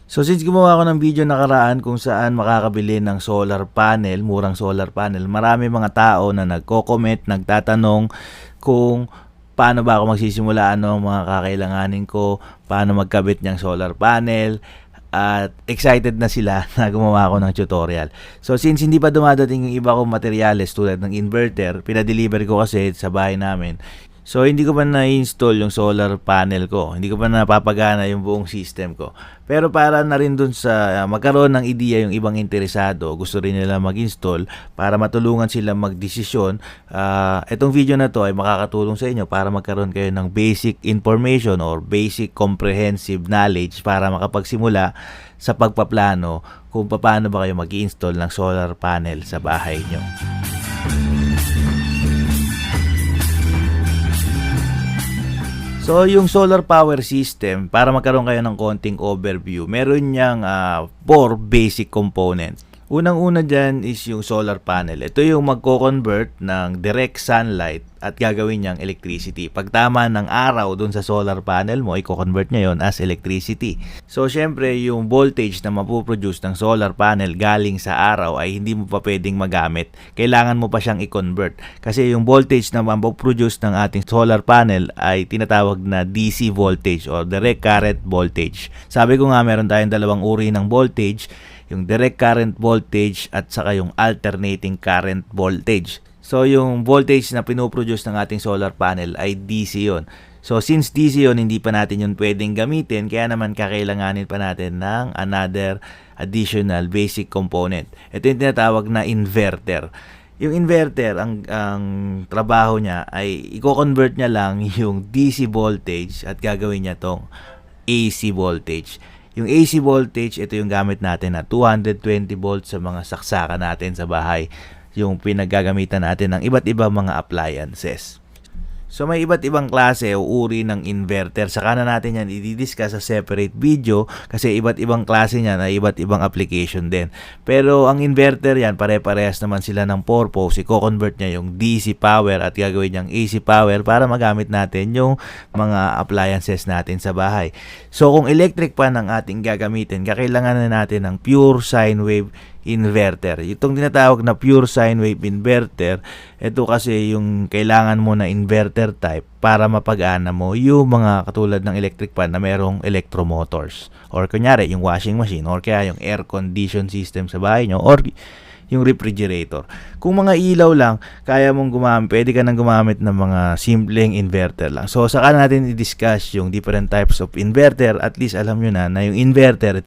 So since gumawa ako ng video nakaraan kung saan makakabili ng solar panel, murang solar panel, marami mga tao na nagko-comment, nagtatanong kung paano ba ako magsisimula, ano ang mga kakailanganin ko, paano magkabit niyang solar panel, at excited na sila na gumawa ako ng tutorial. So since hindi pa dumadating yung iba kong materyales tulad ng inverter, pinadeliver ko kasi sa bahay namin. So hindi ko pa na-install yung solar panel ko. Hindi ko pa napapagana yung buong system ko. Pero para na rin dun sa magkaroon ng ideya yung ibang interesado, gusto rin nila mag-install para matulungan sila magdesisyon. Itong video na to ay makakatulong sa inyo para magkaroon kayo ng basic information or basic comprehensive knowledge para makapagsimula sa pagpaplano kung paano ba kayo mag-install ng solar panel sa bahay nyo. So, yung solar power system, para magkaroon kayo ng konting overview, meron niyang 4 basic components. Unang-una dyan is yung solar panel. Ito yung magko-convert ng direct sunlight at gagawin niyang electricity. Pag tama ng araw dun sa solar panel mo, i-convert niya yon as electricity. So, syempre, yung voltage na mapuproduce ng solar panel galing sa araw ay hindi mo pa pwedeng magamit. Kailangan mo pa siyang i-convert. Kasi yung voltage na mapuproduce ng ating solar panel ay tinatawag na DC voltage or direct current voltage. Sabi ko nga, meron tayong dalawang uri ng voltage, yung direct current voltage at saka yung alternating current voltage. So, yung voltage na pinoproduce ng ating solar panel ay DC yun. So, since DC yun, hindi pa natin yun pwedeng gamitin, kaya naman kakailanganin pa natin ng another additional basic component. Ito yung tinatawag na inverter. Yung inverter, ang trabaho niya ay i-convert niya lang yung DC voltage at gagawin niya tong AC voltage. Yung AC voltage, ito yung gamit natin na 220 volts sa mga saksakan natin sa bahay. Yung pinaggagamitan natin ng iba't ibang mga appliances. So may iba't ibang klase o uri ng inverter. Saka na natin yan i-discuss sa separate video kasi iba't ibang klase niyan ay iba't ibang application din. Pero ang inverter yan, pare-parehas naman sila ng purpose. I-convert niya yung DC power at gagawin niyang AC power para magamit natin yung mga appliances natin sa bahay. So kung electric pan ang ating gagamitin, kakailangan na natin ng pure sine wave inverter. Itong tinatawag na pure sine wave inverter, ito kasi yung kailangan mo na inverter type para mapag-ana mo yung mga katulad ng electric pan na merong electromotors. Or kunyari, yung washing machine or kaya yung air condition system sa bahay nyo or yung refrigerator. Kung mga ilaw lang, kaya mong gumamit, pwede ka nang gumamit ng mga simpleng inverter lang. So, saka natin i-discuss yung different types of inverter. At least alam nyo na yung inverter,